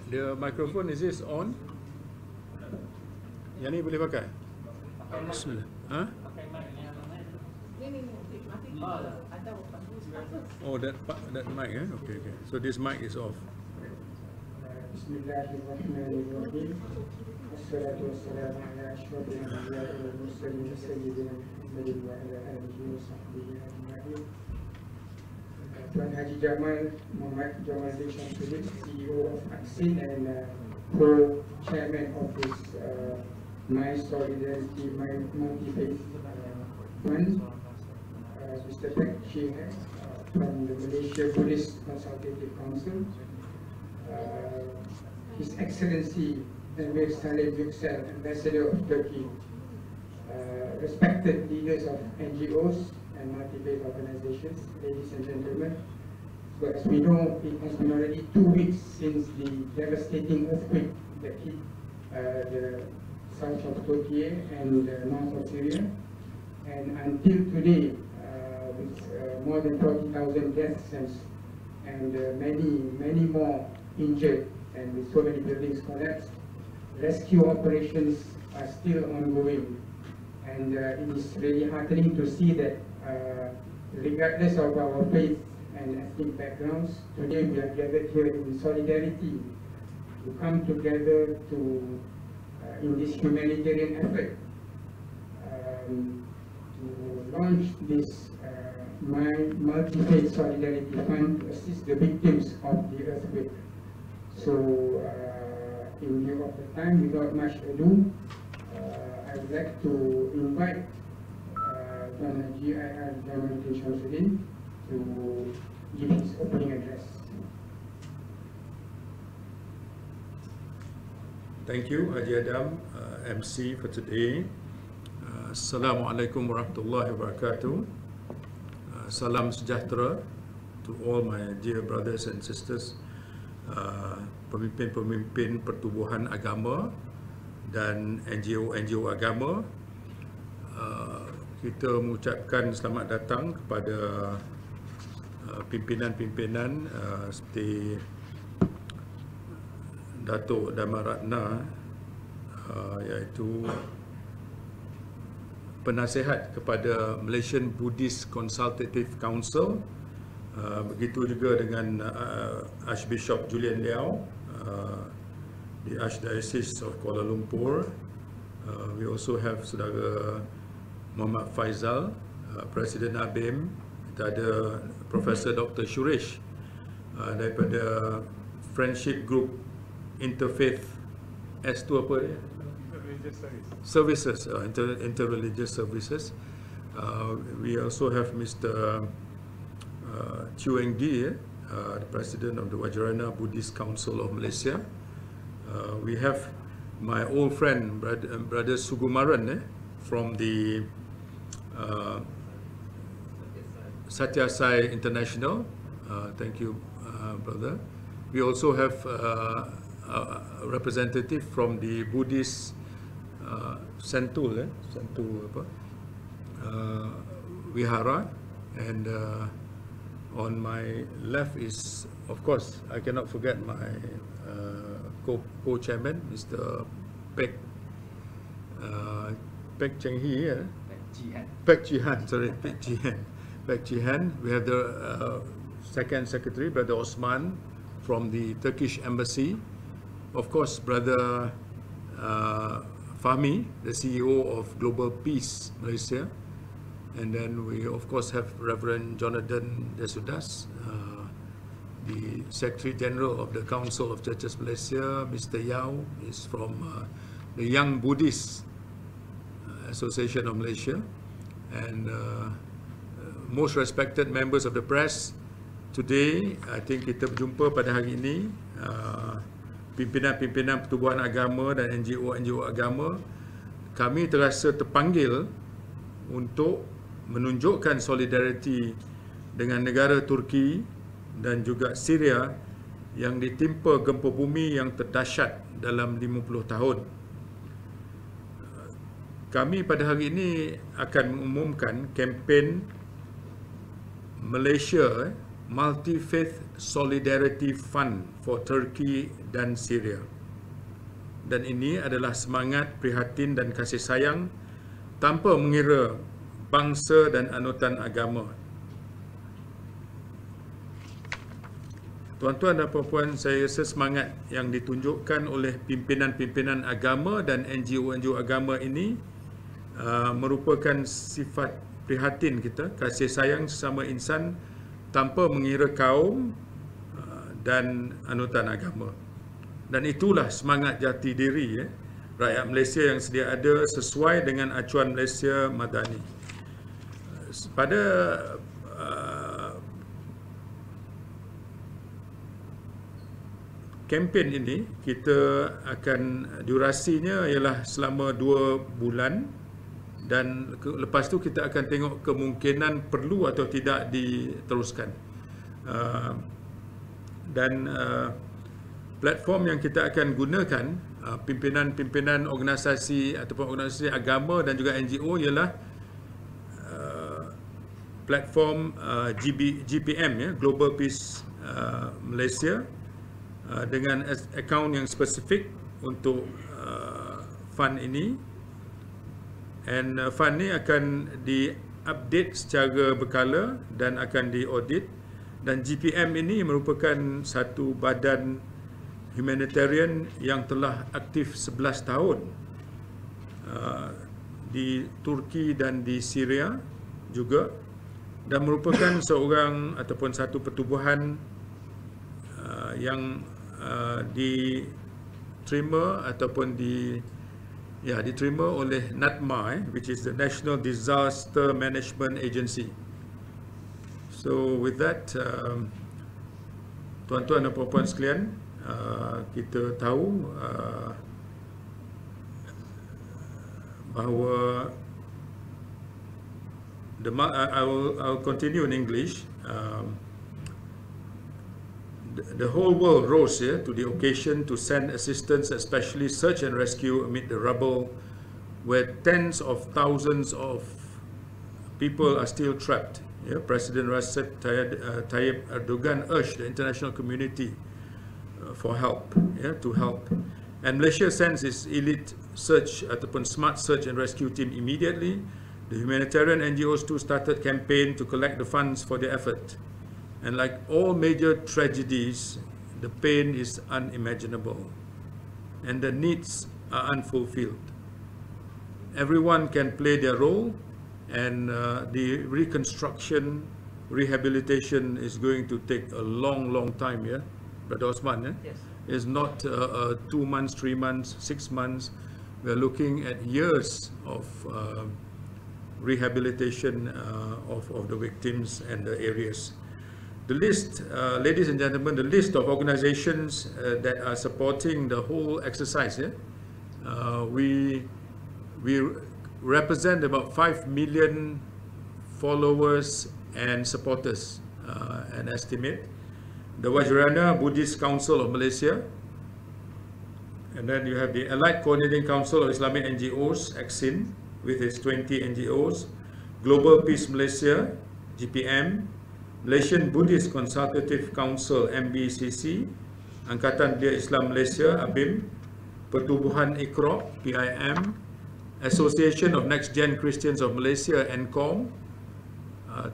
The microphone is this on? Yang ni boleh pakai? Bismillah. Ha? Oh, that mic, eh? Okay. So this mic is off. Bismillahirrahmanirrahim. Wassalatu wassalamu ala asyrafil anbiya'i wal mursalin sayyidina Muhammadin wa ala alihi wa sahbihi ajma'in. Tuan Haji Jamal, Muhammad Jamal Syamsuddin, CEO of AXIN and co-chairman of this My Solidarity, My Multifaith Fund, Mr. Pek Jihan from the Malaysia Buddhist Consultative Council, His Excellency Emir Saleh Yüksel, Ambassador of Turkey, respected leaders of NGOs and multi-faith organizations, ladies and gentlemen. So as we know, it has been already 2 weeks since the devastating earthquake that hit the south of Turkiye and the north of Syria. And until today, with more than 40,000 deaths and many more injured, and with so many buildings collapsed, rescue operations are still ongoing. And it is really heartening to see that regardless of our faith and ethnic backgrounds, today we are gathered here in solidarity to come together to in this humanitarian effort to launch this Multi-Faith Solidarity Fund to assist the victims of the earthquake. So, in view of the time, without much ado, I would like to invite Tuan Haji Jamal Syamsuddin to give his opening address. Thank you, Haji Adam, MC for today. Assalamualaikum warahmatullahi wabarakatuh. Salam sejahtera to all my dear brothers and sisters, pemimpin-pemimpin pertubuhan agama dan NGO agama. Kita mengucapkan selamat datang kepada pimpinan-pimpinan seperti Datuk Dhamma Ratna, iaitu penasihat kepada Malaysian Buddhist Consultative Council, begitu juga dengan Archbishop Julian Liao, the Archdiocese of Kuala Lumpur. We also have Saudara Muhammad Faizal, Presiden ABIM. Kita ada Profesor Dr. Suresh daripada Friendship Group Interfaith S2 apa dia? Services, Interreligious Services. We also have Mr. Chu Eng Di, the President of the Wajrayana Buddhist Council of Malaysia. We have my old friend, Brother Sugumaran, from the Satyasai International. Thank you, brother. We also have a representative from the Buddhist Sentul Vihara, and on my left is, of course, I cannot forget my co-chairman, Mr. Pek Cheng Hee, Pek Jihan. We have the second secretary, Brother Osman, from the Turkish Embassy. Of course, Brother Fahmi, the CEO of Global Peace Malaysia. And then we of course have Reverend Jonathan Desudas, the Secretary General of the Council of Churches Malaysia. Mr. Yao is from the Young Buddhist Association of Malaysia. And most respected members of the press, today I think kita berjumpa pada hari ini, pimpinan-pimpinan pertubuhan agama dan NGO agama. Kami terasa terpanggil untuk menunjukkan solidariti dengan negara Turki dan juga Syria yang ditimpa gempa bumi yang terdahsyat dalam 50 tahun. Kami pada hari ini akan mengumumkan kempen Malaysia Multifaith Solidarity Fund for Turkey dan Syria. Dan ini adalah semangat prihatin dan kasih sayang tanpa mengira bangsa dan anutan agama. Tuan-tuan dan puan-puan, saya rasa semangat yang ditunjukkan oleh pimpinan-pimpinan agama dan NGO-NGO agama ini merupakan sifat prihatin kita, kasih sayang sesama insan tanpa mengira kaum dan anutan agama. Dan itulah semangat jati diri rakyat Malaysia yang sedia ada sesuai dengan acuan Malaysia Madani. Pada kempen ini kita akan durasinya ialah selama 2 bulan dan lepas tu kita akan tengok kemungkinan perlu atau tidak diteruskan. Platform yang kita akan gunakan pimpinan-pimpinan organisasi ataupun organisasi agama dan juga NGO ialah platform GPM Global Peace Malaysia, dengan akaun yang spesifik untuk fund ini, and fund ini akan di-update secara berkala dan akan di-audit. Dan GPM ini merupakan satu badan humanitarian yang telah aktif 11 tahun di Turki dan di Syria juga, dan merupakan seorang ataupun satu pertubuhan yang diterima ataupun diterima oleh NADMA, which is the National Disaster Management Agency. So with that, tuan-tuan dan puan-puan sekalian, kita tahu bahawa I'll continue in English. The whole world rose to the occasion to send assistance, especially search and rescue amid the rubble, where tens of thousands of people are still trapped. President Recep Tayyip Erdogan urged the international community for help, to help. And Malaysia sends its elite search ataupun smart search and rescue team immediately. The humanitarian NGOs too started campaign to collect the funds for the effort. And like all major tragedies, the pain is unimaginable and the needs are unfulfilled. Everyone can play their role, and the reconstruction, rehabilitation is going to take a long time, Brother Osman. Yes. It's not 2 months, 3 months, 6 months. We're looking at years of rehabilitation of the victims and the areas. The list, ladies and gentlemen, the list of organizations that are supporting the whole exercise, we represent about 5 million followers and supporters, an estimate. The Wajrana Buddhist Council of Malaysia, and then you have the Allied Coordinating Council of Islamic NGOs, ACSIN, with its 20 NGOs, Global Peace Malaysia, GPM, Malaysian Buddhist Consultative Council, MBCC, Angkatan Belia Islam Malaysia, ABIM, Pertubuhan Iqra, PIM, Association of Next Gen Christians of Malaysia, NCOM,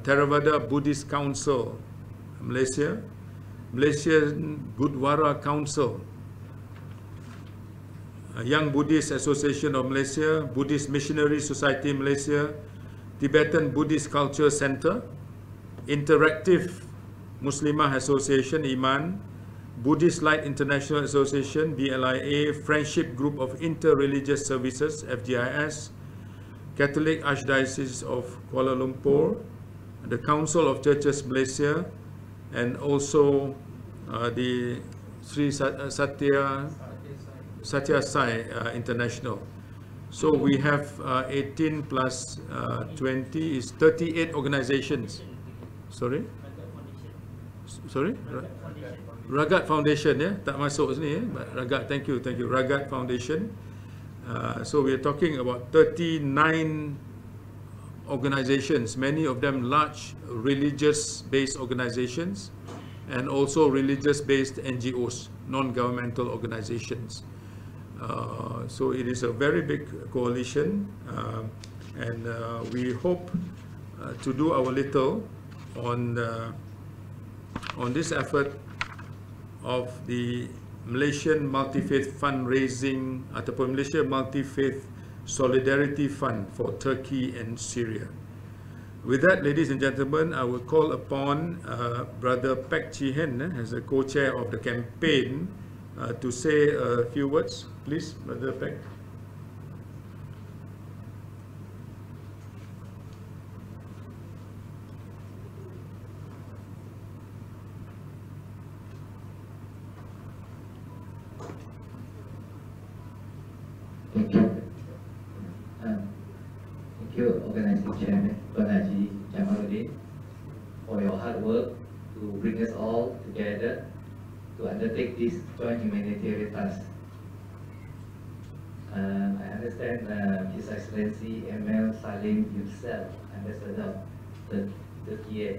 Theravada Buddhist Council, Malaysia, Malaysian Gurdwara Council, Young Buddhist Association of Malaysia, Buddhist Missionary Society Malaysia, Tibetan Buddhist Culture Center, Interactive Muslimah Association, IMAN, Buddhist Light International Association, BLIA, Friendship Group of Inter-Religious Services, FGIS, Catholic Archdiocese of Kuala Lumpur, the Council of Churches Malaysia, and also the Sri Satya Sai International. So we have 18 plus 20 is 38 organizations. Sorry? Sorry? Ragat Foundation, tak masuk sini, Ragat, thank you, Ragat Foundation. So we are talking about 39 organizations, many of them large religious-based organizations, and also religious-based NGOs, non-governmental organizations. So it is a very big coalition, and we hope to do our little on this effort of the Malaysian Multifaith Fundraising ataupun Malaysia Multifaith Solidarity Fund for Turkey and Syria. With that, ladies and gentlemen, I will call upon Brother Pek Chihen as a co-chair of the campaign to say a few words. Please, Brother Pek. Thank you. Thank you, Organizing Chairman Haji Jamaluddin, for your hard work to bring us all together to undertake this joint humanitarian task. I understand His Excellency ML Salim himself, Ambassador of Turkiye.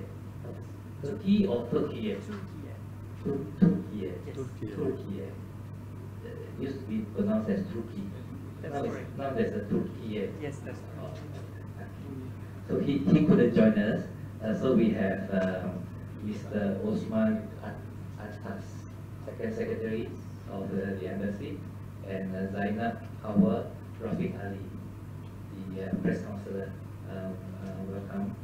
Turkey or Turkiye? Turkiye. Turkiye. Used to be pronounced as Turkey. Now there's a Turkiye. Yes, that's correct. So he couldn't join us. So we have Mr. Osman Atas, Second Secretary of the Embassy, and Zainab Hawa Rafiq Ali, the Press Councillor. Welcome.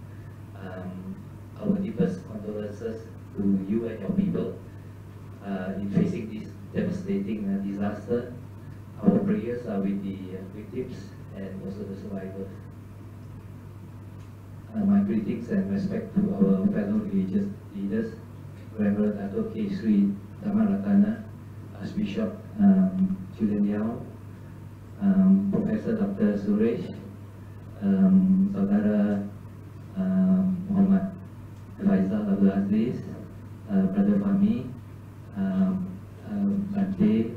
Our deepest condolences to you and your people in facing this devastating disaster. Our prayers are with the victims and also the survivors. My greetings and respect to our fellow religious leaders, Reverend Dato' K. Sri Dhammaratana, Archbishop Julian Yao, Professor Dr. Suresh, Saudara Muhammad Faisal Abdul Aziz, Brother Fahmi, Bante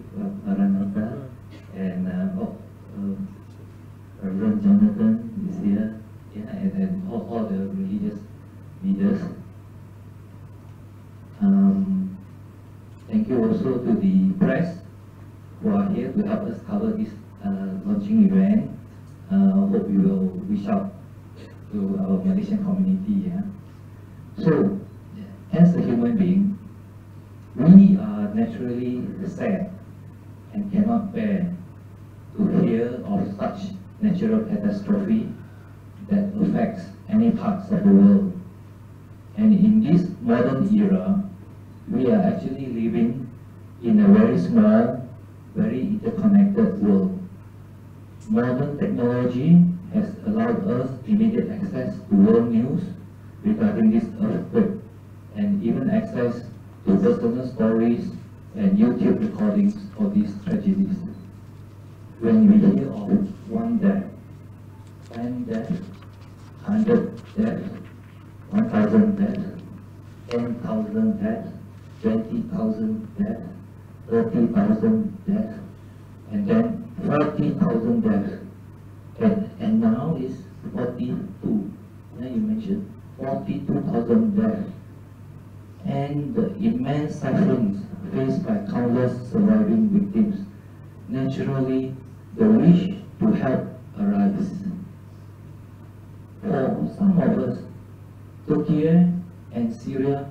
Maranatha, and Reverend Jonathan is here, and all the religious leaders. Thank you also to the press who are here to help us cover this launching event. Hope we will reach out to our Malaysian community. So, as a human being, we are naturally sad and cannot bear to hear of such natural catastrophe that affects any parts of the world. And in this modern era, we are actually living in a very small, very interconnected world. Modern technology has allowed us immediate access to world news regarding this earthquake, and even access to personal stories and YouTube recordings of these tragedies. When we hear of 1 death, 10 deaths, 100 deaths, 1,000 deaths, 10,000 deaths, 20,000 deaths, 30,000 deaths, and then 40,000 deaths, and now is 42. Yeah, you mentioned 42,000 deaths, and the immense sufferings faced by countless surviving victims. Naturally, the wish to help arises. For some of us, Turkiye and Syria,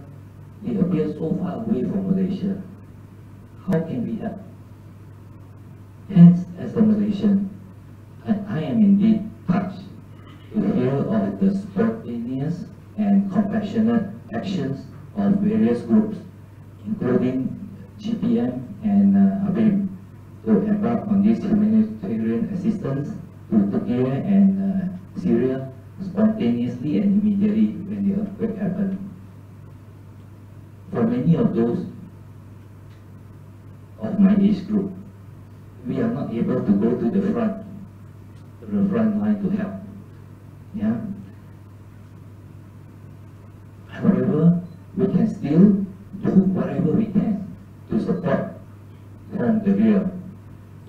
they appear so far away from Malaysia. How can we help? Hence, as a Malaysian, I am indeed touched to hear of the spontaneous and compassionate actions of various groups, including GPM and ABIM, to embark on this humanitarian assistance to Turkey and Syria spontaneously and immediately when the earthquake happened. For many of those of my age group, we are not able to go to the front line to help. Yeah. However, we can still do whatever we can to support from the rear.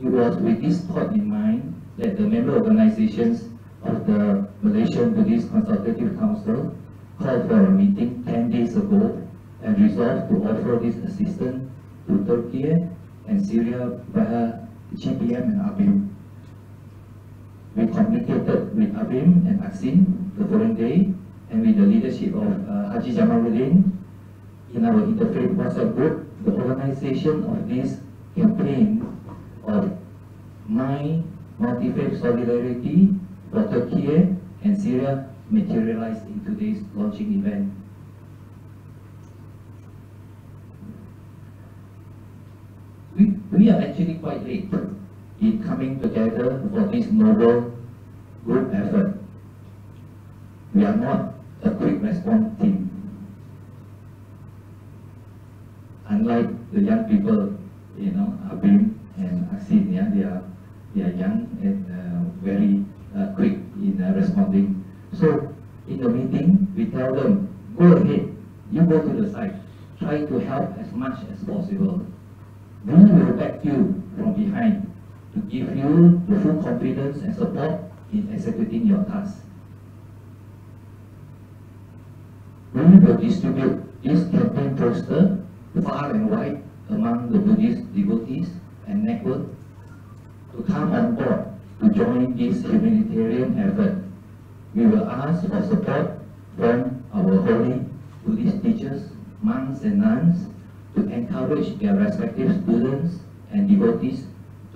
It was with this thought in mind that the member organizations of the Malaysian Buddhist Consultative Council called for a meeting 10 days ago and resolved to offer this assistance to Turkiye and Syria via GPM and ABIM. We communicated with ABIM and AXIN the following day, and with the leadership of Haji Jamaluddin in our interfaith WhatsApp group. The organization of this campaign of My Multifaith Solidarity for Turkiye and Syria materialized in today's launching event. We are actually quite late in coming together for this noble group effort. We are not a quick response team. Unlike the young people, Abim and Asin, they are young and very quick in responding. So in the meeting, we tell them, go ahead, you go to the site, try to help as much as possible. We will back you from behind to give you the full confidence and support in executing your task. We will distribute this campaign poster far and wide among the Buddhist devotees and network to come on board to join this humanitarian effort. We will ask for support from our holy Buddhist teachers, monks and nuns to encourage their respective students and devotees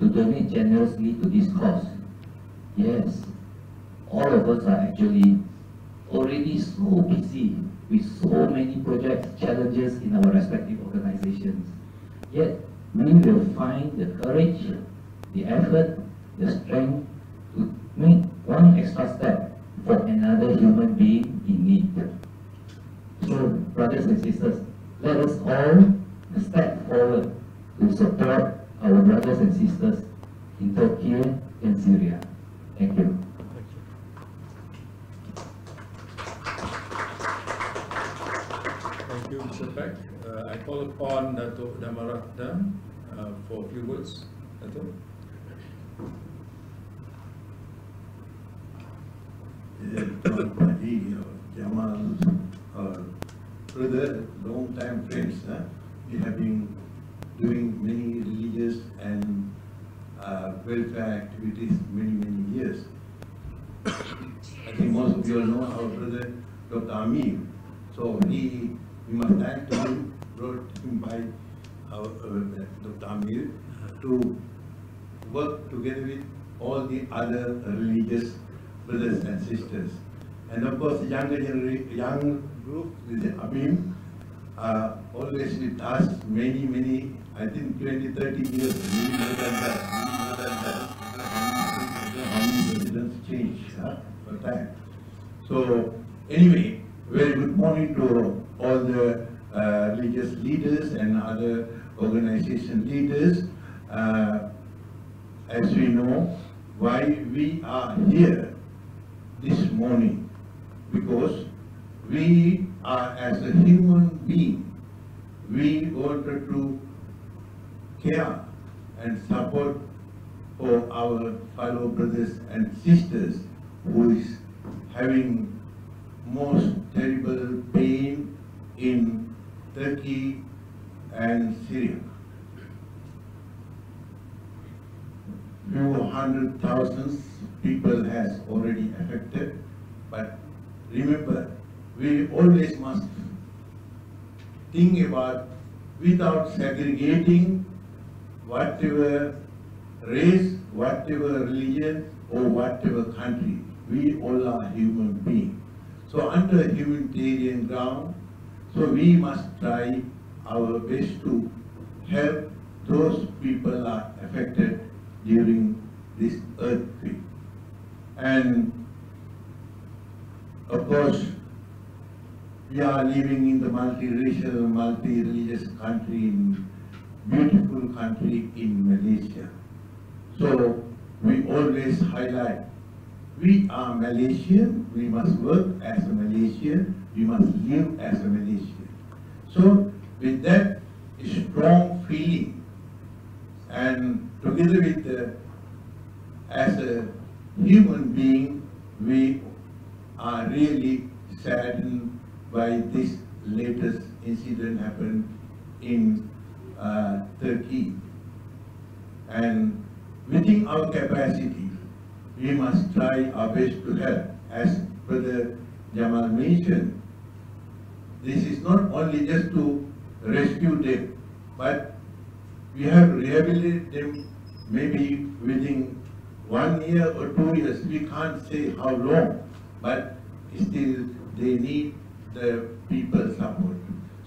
to donate generously to this cause. Yes, all of us are actually already so busy with so many projects, challenges in our respective organizations. Yet, we will find the courage, the effort, the strength to make one extra step for another human being in need. So, brothers and sisters, let us all step forward to support our brothers and sisters in Turkiye and Syria. Thank you. Thank you, Mr. Peck. I call upon Dato' Damaratna for a few words. Dato'. Tuan Haji Jamal, brother, long time friends. We have been doing many religious and welfare activities many years. I think most of you all know our brother Dr. Amir. So we must thank him, brought him by our Dr. Amir to work together with all the other religious brothers and sisters. And of course, the young group with Abim always with us many, I think 20, 30 years, maybe more than that. How many presidents change for time. So anyway, very good morning to all the religious leaders and other organization leaders. As we know, why we are here this morning, because we are, as a human being, we wanted to care and support for our fellow brothers and sisters who is having most terrible pain in Turkey and Syria. Few 100,000 people has already affected, but remember, we always must think about, without segregating whatever race, whatever religion, or whatever country, we all are human beings. So under humanitarian ground, so we must try our best to help those people who are affected during this earthquake. And of course, we are living in the multiracial, multi-religious country, beautiful country in Malaysia. So we always highlight, we are Malaysian, we must work as a Malaysian, we must live as a Malaysian. So with that strong feeling, and together with as a human being, we are really saddened by this latest incident happened in Turkey. And within our capacity, we must try our best to help. As Brother Jamal mentioned, this is not only just to rescue them, but we have to rehabilitate them maybe within 1 year or 2 years. We can't say how long, but still they need the people's support.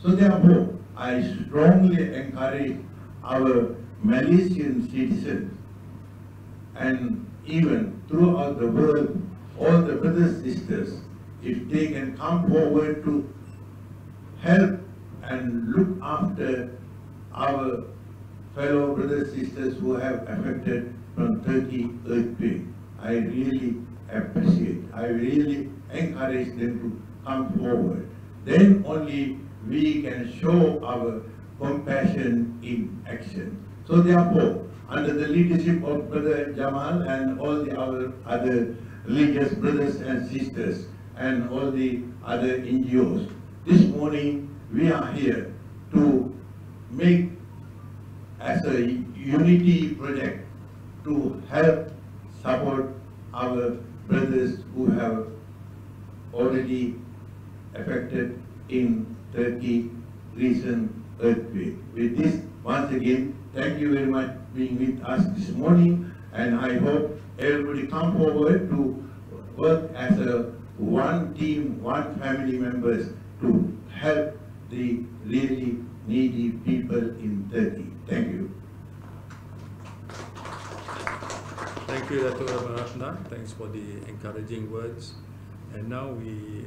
So therefore, I strongly encourage our Malaysian citizens and even throughout the world, all the brothers and sisters, if they can come forward to help and look after our fellow brothers and sisters who have affected from Turkey earthquake. I really appreciate, I really encourage them to come forward. Then only we can show our compassion in action. So therefore, under the leadership of Brother Jamal and all the other religious brothers and sisters and all the other NGOs, this morning we are here to make as a unity project to help support our brothers who have already affected in Turkey recent earthquake. With this, once again, thank you very much for being with us this morning, and I hope everybody come forward to work as a one team, one family members to help the really needy people in Turkey. Thank you. Thank you, Dato' Ratna. Thanks for the encouraging words. And now we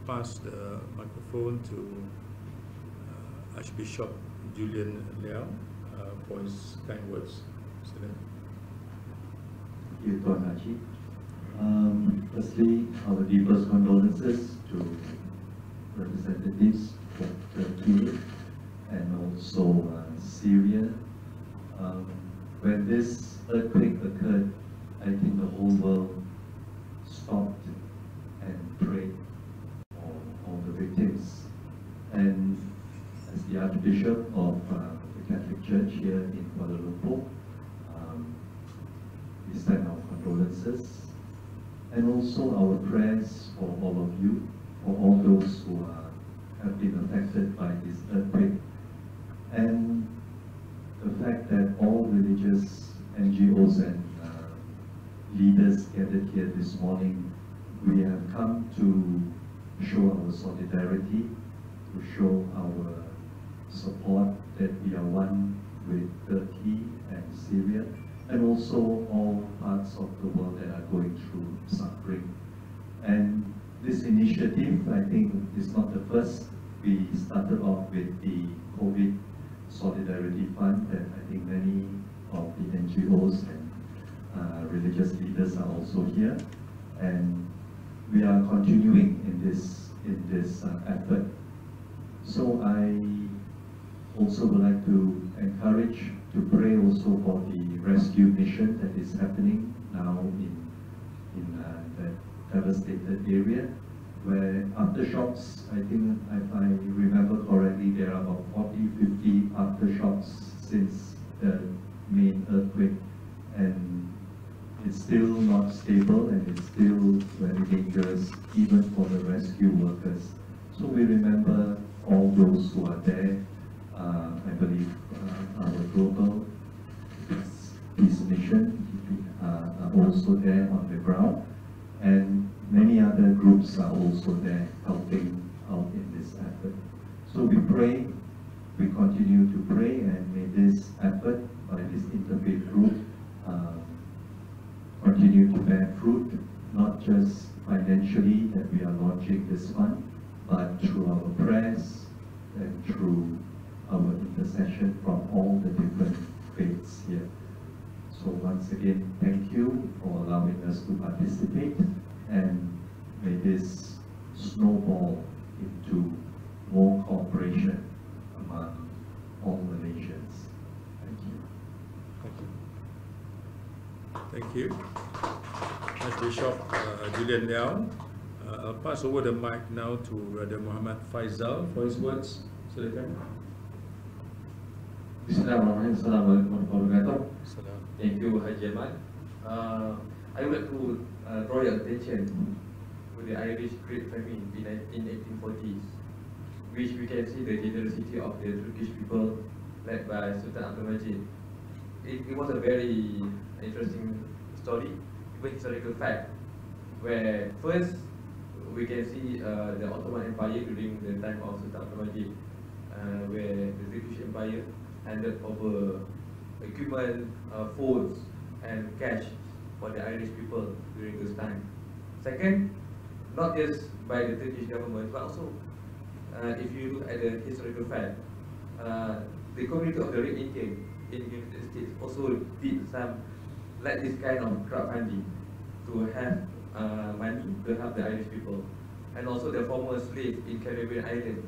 pass the microphone to Archbishop Julian Liao for his kind words. Thank you, Tuan Haji. Firstly, our deepest condolences to representatives of Turkey and also Syria. When this earthquake occurred, I think the whole world stopped and prayed for all the victims. And as the Archbishop of the Catholic Church here in Kuala Lumpur, we send our condolences and also our prayers for all of you, for all those who have been affected by this earthquake. And the fact that all religious NGOs and leaders gathered here this morning, we have come to show our solidarity, to show our support that we are one with Turkey and Syria, and also all parts of the world that are going through suffering. And this initiative, I think, is not the first. We started off with the COVID Solidarity Fund that I think many of the NGOs and religious leaders are also here, and we are continuing in this effort. So I also would like to encourage to pray also for the rescue mission that is happening now in that devastated area, where aftershocks, I think if I remember correctly, there are about 40-50 aftershocks since the main earthquake, and it's still not stable and it's still very dangerous even for the rescue workers. So we remember all those who are there. I believe our global peace mission are also there on the ground, and many other groups are also there helping out in this effort. So we pray, we continue to pray, and may this effort by this interfaith group continue to bear fruit, not just financially that we are launching this fund, but through our prayers and through our intercession from all the different faiths here. So once again, thank you for allowing us to participate, and may this snowball into more cooperation among all Malaysians. Thank you. Thank you. Archbishop Julian Liao. I'll pass over the mic now to Brother Muhammad Faisal for his words. Silakan. Bismillahirrahmanirrahim. Assalamualaikum warahmatullahi wabarakatuh. Salam. Thank you, Haji Ahmad. I would like to draw your attention to the Irish Great Famine in 1840s, which we can see the generosity of the Turkish people led by Sultan Abdul Majid. It was a very interesting story, even historical fact, where first we can see the Ottoman Empire during the time of Sultan Abdul Majid, where the British Empire handed over equipment, foods, and cash for the Irish people during this time. Second, not just by the Turkish government, but also if you look at the historical fact, the community of the Red Indian in the United States also did some like this kind of crowdfunding to have money to help the Irish people, and also the former slaves in Caribbean island.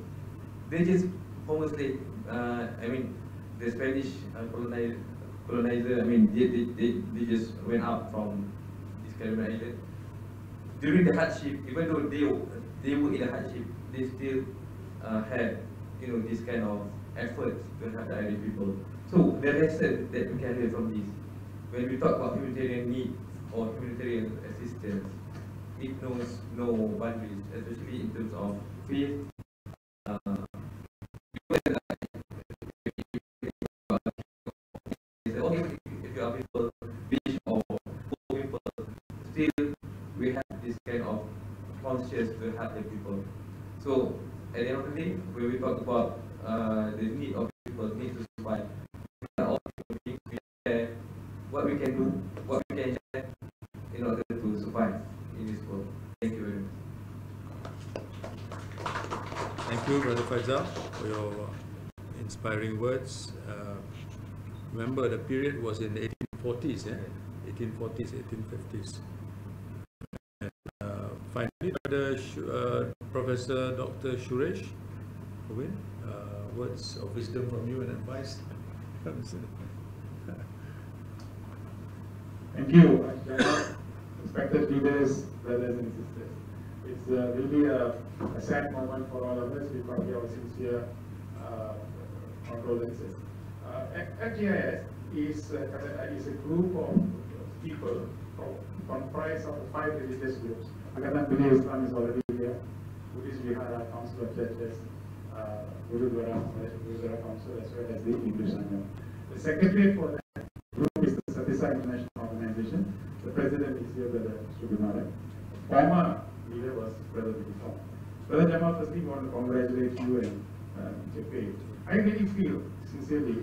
They just former slave. I mean, the Spanish colonizer. I mean, they just went out from this Caribbean island during the hardship. Even though they were in a hardship, they still had this kind of efforts to help the Irish people. So the lesson that we can learn from this, when we talk about humanitarian need or humanitarian assistance, it knows no boundaries, especially in terms of faith. If you are people rich or poor people, still we have this kind of conscience to help the people. So at the end of the day, when we talk about the need of people need to survive, we are all human beings. We share what we can do, what we can share in order to survive in this world. Thank you very much. Thank you, Brother Faisal, for your inspiring words. Remember, the period was in the 1840s, 1840s, 1850s. And finally, Professor Dr. Suresh, words of wisdom from you and advice. Thank you, respected leaders, brothers and sisters. It's really a sad moment for all of us. We convey our sincere condolences. FGIS is a group of people comprised of 5 religious groups. Agama Islam is already here. Buddhist Vihara, Council of Churches, Gurudwara Council, as well as the English Sangam. The secretary for that group is the Satisai International Organization. The president is here, Brother Sugimara. Former leader was Brother Bidifon. Brother Jamal, firstly, we want to congratulate you and JP. I really feel, sincerely,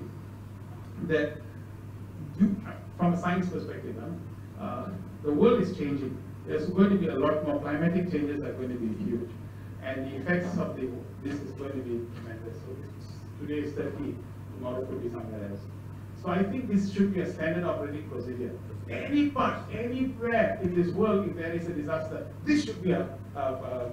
that from a science perspective, the world is changing. There's going to be a lot more climatic changes are going to be huge, and the effects of this is going to be tremendous. So today is Turkey, tomorrow could be somewhere else. So I think this should be a standard operating procedure. Any part, anywhere in this world, if there is a disaster, this should be a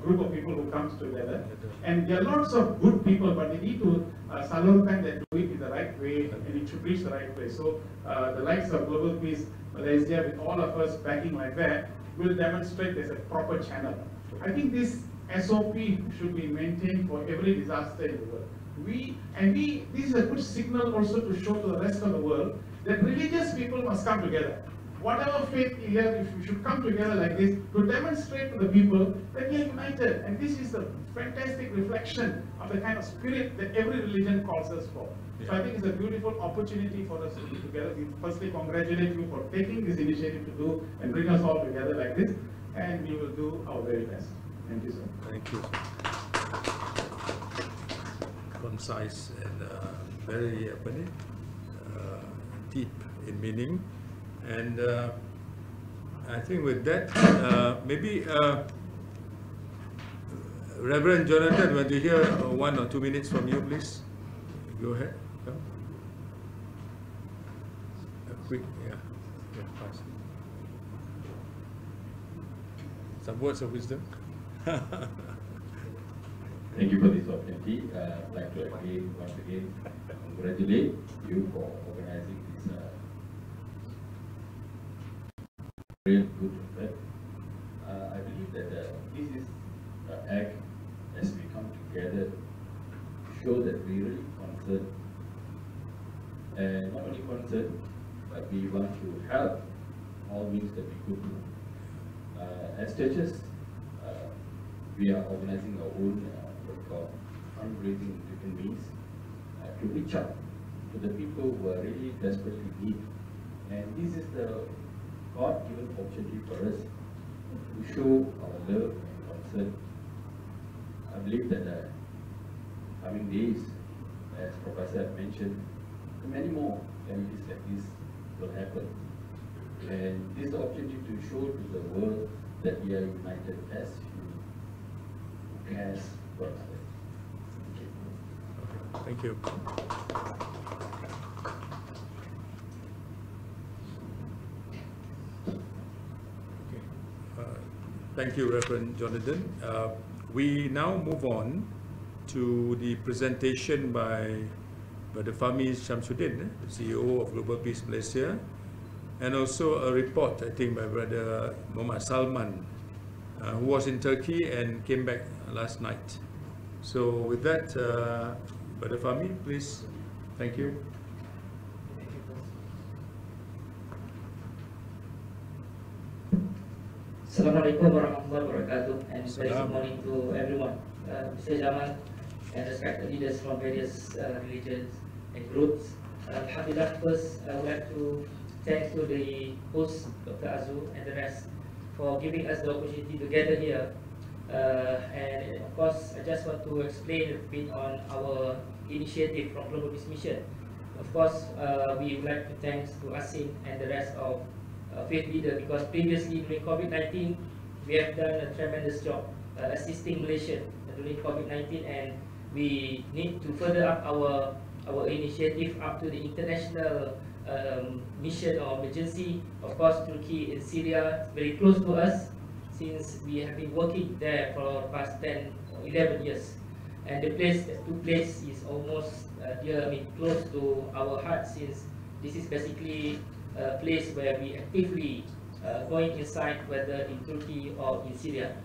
group of people who comes together. And there are lots of good people, but they need to salurkan that do it in the right way, and it should reach the right place. So the likes of Global Peace Malaysia, with all of us backing like that, will demonstrate there's a proper channel. I think this SOP should be maintained for every disaster in the world. This is a good signal also to show to the rest of the world that religious people must come together. Whatever faith you have, if you should come together like this to demonstrate to the people that we are united. And this is a fantastic reflection of the kind of spirit that every religion calls us for. Yeah. So I think it's a beautiful opportunity for us to be together. We firstly congratulate you for taking this initiative to do and bring us all together like this. And we will do our very best. Thank you, sir. Thank you. Concise and very deep in meaning. And I think with that, maybe Reverend Jonathan, want to hear 1 or 2 minutes from you, please? Go ahead. Come. A quick, fast. Some words of wisdom. Thank you for this opportunity. I'd like to once again congratulate you for organizing this very good event. that this is an act as we come together to show that we really concerned, and not only concerned, but we want to help all means that we could do. As churches, we are organizing our own what we call fundraising different means to reach out to the people who are really desperately in need. And this is the God-given opportunity for us to show our love and concern. I believe that coming days, as Professor mentioned, many more activities like this will happen. And this is the opportunity to show to the world that we are united as human who cares for others. Thank you. Okay. Thank you, Reverend Jonathan. We now move on to the presentation by Brother Fahmi Shamsuddin, the CEO of Global Peace Malaysia, and also a report, I think, by Brother Muhammad Salman, who was in Turkey and came back last night. So with that, Brother Fahmi, please. Thank you. Assalamualaikum warahmatullahi wabarakatuh, and very good morning to everyone. Mr. Jalan and respected leaders from various religions and groups. Alhamdulillah, first I would like to thank to the host, Dr. Azu, and the rest for giving us the opportunity to gather here. And of course, I just want to explain a bit on our initiative from Global Peace Mission. Of course, we would like to thank to Asin and the rest of faith leader, because previously during COVID-19 we have done a tremendous job assisting Malaysia during COVID-19, and we need to further up our initiative up to the international mission or emergency. Of course, Turkiye and Syria very close to us since we have been working there for the past 10 or 11 years, and the place that took place is almost close to our heart, since this is basically a place where we actively going inside, whether in Turkey or in Syria.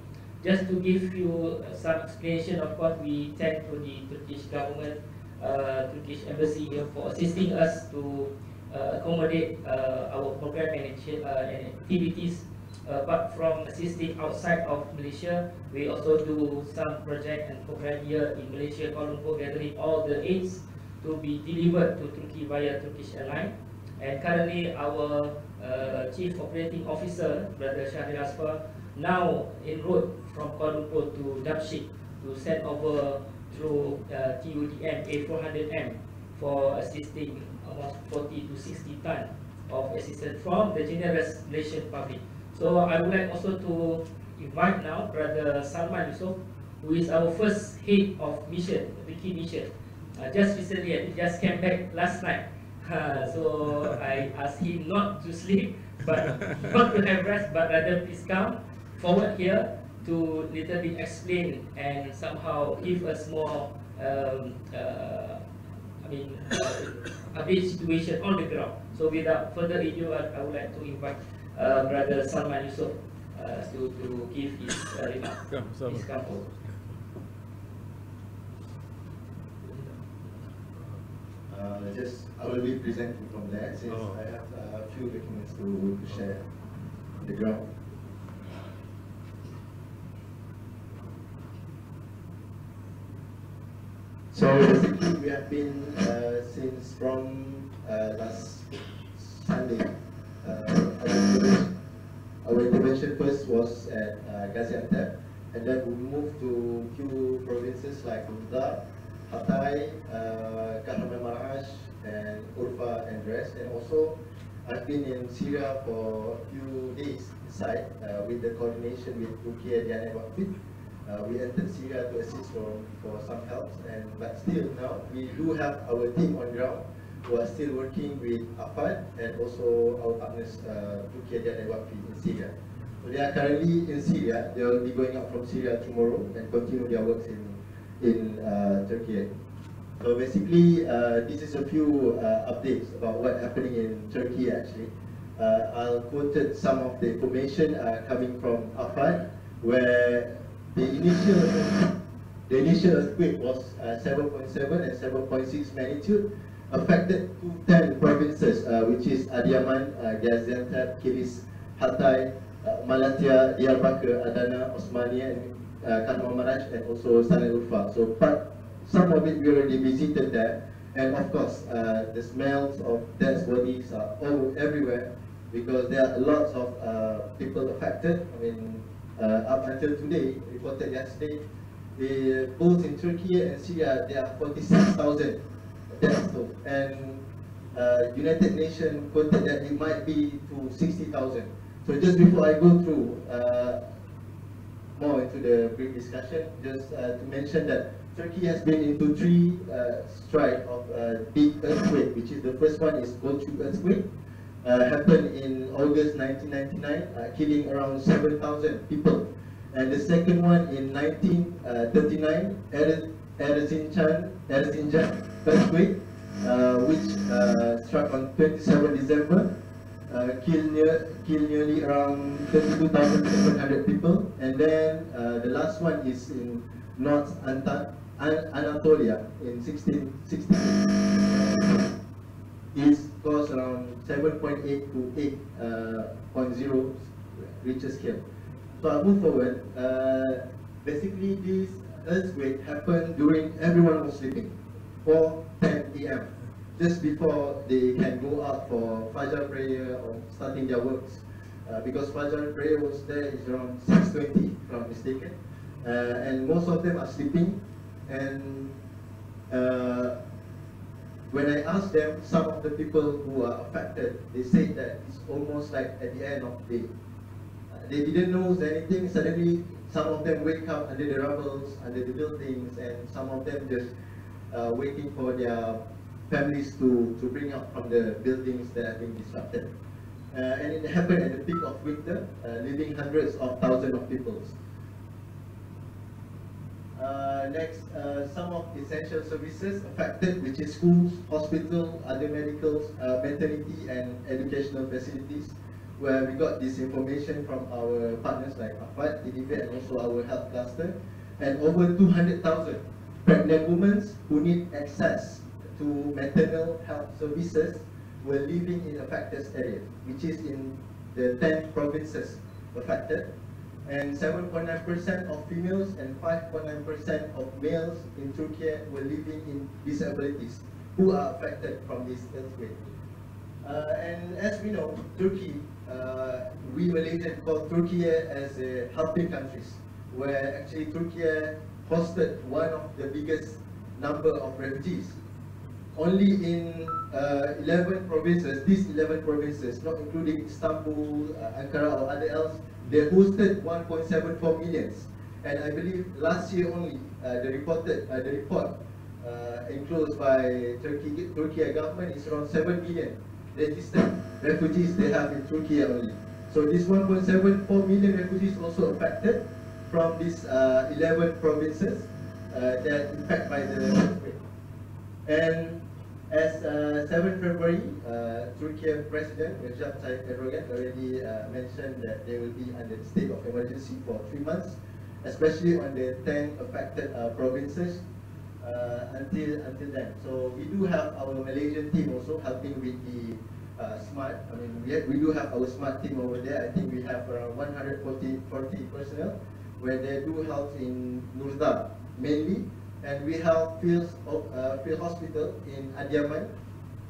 Just to give you some explanation, of course, we thank to the Turkish government, Turkish embassy here for assisting us to accommodate our program and activities. But from assisting outside of Malaysia, we also do some project and program here in Malaysia, Kuala Lumpur, gathering all the aids to be delivered to Turkey via Turkish Airlines. And currently our Chief Operating Officer, Brother Shahir Asfar, now en route from Kuala Lumpur to Damsyik to send over through TUDM A400M for assisting almost 40 to 60 tons of assistance from the generous Malaysian public. So I would like also to invite now Brother Salman Yusof, who is our first head of mission, Wiki mission. Just recently, he just came back last night. So I asked him not to sleep, but not to have rest, but rather please come forward here to little bit explain and somehow give us more update situation on the ground. So without further ado, I would like to invite Brother Salman Yusof to give his remarks. Please come forward. I will be presenting from there, since I have a few documents to share on the ground. So basically, we have been since from last Sunday. Our intervention first was at Gaziantep, and then we moved to few provinces like Kuala, Hatay, Kahramanmaraş, and Urfa and rest. And also, I've been in Syria for a few days inside with the coordination with Turkiye and Syria. We entered Syria to assist for some help, but still now we do have our team on ground who are still working with AFAD and also our partners Turkiye and in Syria. So they are currently in Syria. They will be going out from Syria tomorrow and continue their works in Turkey. So basically, this is a few updates about what's happening in Turkey actually. I'll quote some of the information coming from AFAD. where the initial earthquake was 7.7 and 7.6 magnitude, affected 10 provinces, which is Adiyaman, Gaziantep, Kilis, Hatay, Malatya, Diyarbakir, Adana, Osmania, and Kahramanmaraş, and also Sanad Urfa. So, but some of it we already visited there, and of course, the smells of dead bodies are all everywhere, because there are lots of people affected. I mean, up until today, reported yesterday, both in Turkey and Syria, there are 46,000 deaths, and United Nations quoted that it might be to 60,000. So just before I go through more into the brief discussion, just to mention that Turkey has been into 3 strikes of big earthquake, which is the first one is Bolchuk earthquake, happened in August 1999, killing around 7,000 people. And the second one in 1939, Erzincan earthquake, which struck on 27 December, killed nearly around 32,700 people. And then the last one is in North Anatolia in 1660. It caused around 7.8 to 8.0 Richter scale. So I move forward. Basically, this earthquake happened during everyone was sleeping, 4:10 a.m. just before they can go out for Fajr prayer or starting their works. Because Fajr prayer was there is around 6:20, if I'm mistaken, and most of them are sleeping. And when I asked them, some of the people who are affected, they say that it's almost like at the end of the day. They didn't know anything. Suddenly, some of them wake up under the rubbles, under the buildings, and some of them just waiting for their families to bring up from the buildings that have been disrupted. And it happened at the peak of winter, leaving hundreds of thousands of people. Next, some of essential services affected, which is schools, hospitals, other medicals, maternity and educational facilities, where we got this information from our partners like AFAD, TDB, and also our health cluster. And over 200,000 pregnant women who need access to maternal health services were living in affected areas, which is in the 10 provinces affected. And 7.9% of females and 5.9% of males in Turkey were living in disabilities who are affected from this earthquake. And as we know, Turkey, we Malaysians call Turkey as a helping countries, where actually Turkey hosted one of the biggest number of refugees. Only in 11 provinces, these 11 provinces, not including Istanbul, Ankara or other else, they hosted 1.74 million. And I believe last year only, the report enclosed by Turkey government is around 7 million registered refugees they have in Turkey only. So this 1.74 million refugees also affected from these 11 provinces that impacted by the earthquake. And as 7 February, Turkey President Recep Tayyip Erdogan already mentioned that they will be under the state of emergency for 3 months, especially on the 10 affected provinces until then. So we do have our Malaysian team also helping with the smart. I mean, we do have our smart team over there. I think we have around 140 personnel, where they do help in Nurda mainly. And we have field hospital in Adiyaman,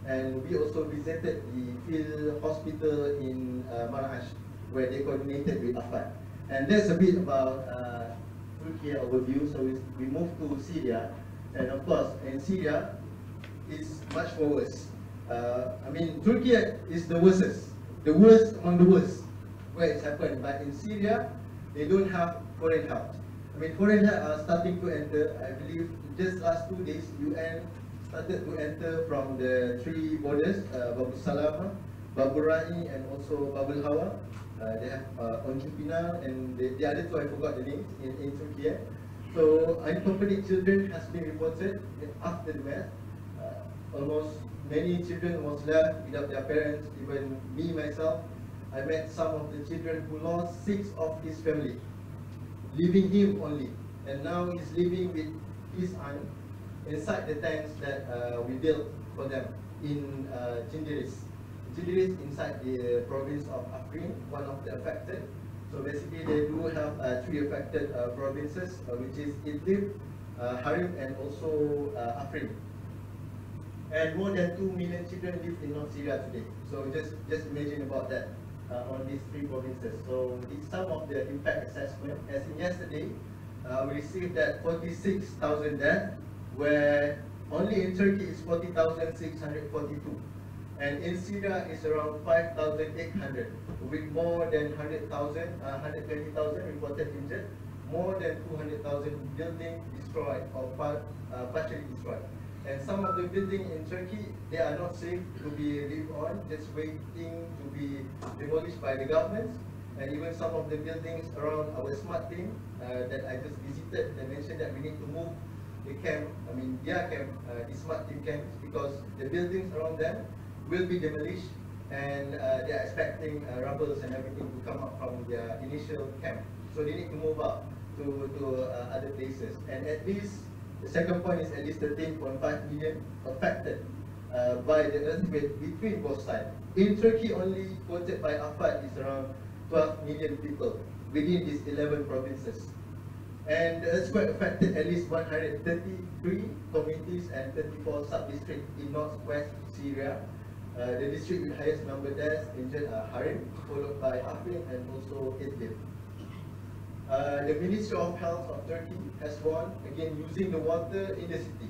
and we also visited the field hospital in Marash, where they coordinated with AFAD. And that's a bit about Turkey overview. So we move to Syria, and of course in Syria it's much more worse. I mean, Turkey is the worst among the worst where it's happened, but in Syria they don't have foreign help. I mean, foreign help are starting to enter. I believe just last 2 days, UN started to enter from the 3 borders, Babul Salama, Babul Rai, and also Babul Hawa. They have Onjupina, and the other 2 I forgot the names in Turkey. So unaccompanied children has been reported after the mass. Almost many children was left without their parents. Even me myself, I met some of the children who lost 6 of his family leaving him only. And now he's living with his aunt inside the tents that we built for them in Jindiris. Jindiris inside the province of Afrin, one of the affected. So basically they do have 3 affected provinces, which is Idlib, Harim and also Afrin. And more than 2 million children live in North Syria today. So just imagine about that on these 3 provinces. So it's some of the impact assessment. As in yesterday, we received that 46,000 deaths, where only in Turkey is 40,642. And in Syria is around 5,800, with more than 120,000 reported injured, more than 200,000 buildings destroyed or partially destroyed. And some of the buildings in Turkey, they are not safe to be lived on, just waiting to be demolished by the governments. And even some of the buildings around our smart team that I just visited, they mentioned that we need to move the camp, their camp, the smart team camps, because the buildings around them will be demolished, and they are expecting rubbles and everything to come up from their initial camp. So they need to move up to other places. And at least, the second point is at least 13.5 million affected by the earthquake between both sides. In Turkey, only quoted by AFAD is around 12 million people within these 11 provinces. And the earthquake affected at least 133 communities and 34 sub-districts in northwest Syria. The district with highest number of deaths injured are Harim, followed by Afrin and also Idlib. The Ministry of Health of Turkey has warned again using the water in the city.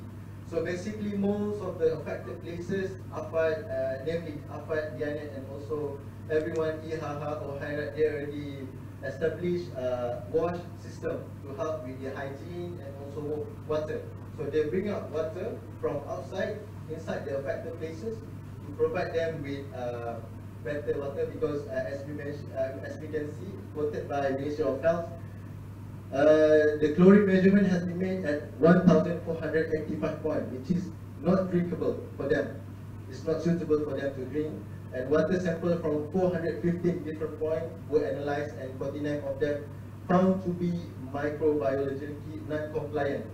So basically most of the affected places, AFAD, namely AFAD, Jalan and also everyone, IHH or Hayrat, they already established a wash system to help with the hygiene and also water. So they bring out water from outside, inside the affected places, to provide them with better water, because as we can see, quoted by Ministry of Health, the chlorine measurement has been made at 1,485 points, which is not drinkable for them. It's not suitable for them to drink. And water samples from 415 different points were analyzed, and 49 of them found to be microbiologically non-compliant,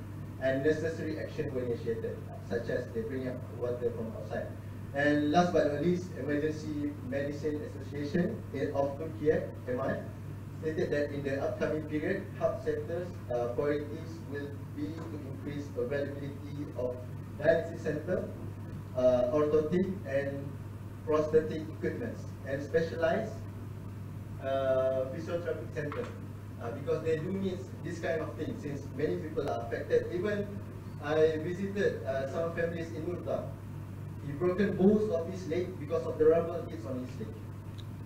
and necessary action were initiated, such as they bring up water from outside. And last but not least, Emergency Medicine Association of Turkiye, EMAD, stated that in the upcoming period, health centers' priorities will be to increase availability of dialysis center, orthotic and prosthetic equipment, and specialized physiotherapy center, because they do need this kind of thing, since many people are affected. Even I visited some families in Urda. He broken both of his leg because of the rubber hits on his leg.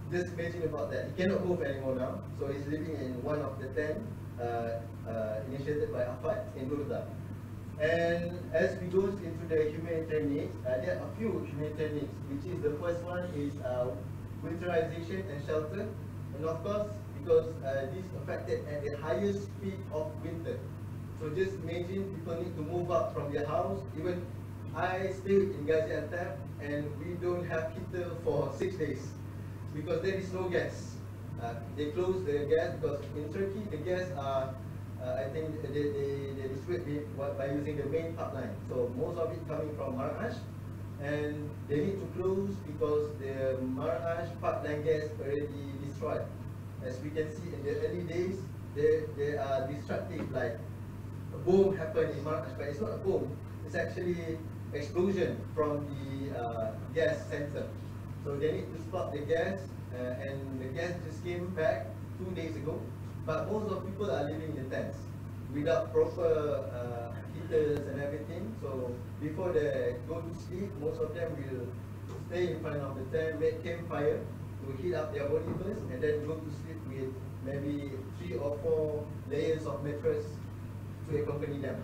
Just imagine about that. He cannot move anymore now, so he's living in one of the 10 initiated by AFAD in Urda. And as we go into the humanitarian needs, there are a few humanitarian needs, which is the first one is winterization and shelter. And of course, because this affected at the highest peak of winter. So just imagine people need to move up from their house. Even I stayed in Gaziantep and we don't have heater for 6 days because there is no gas. They close the gas because in Turkey the gas are I think they distribute by using the main pipeline. So most of it coming from Marash, and they need to close because the Marash pipeline gas already destroyed. As we can see in the early days, they are destructive, like a bomb happened in Marash, but it's not a bomb, it's actually explosion from the gas center. So they need to stop the gas, and the gas just came back 2 days ago. But most of people are living in tents without proper heaters and everything. So before they go to sleep, most of them will stay in front of the tent, make campfire to heat up their body first, and then go to sleep with maybe 3 or 4 layers of mattress to accompany them.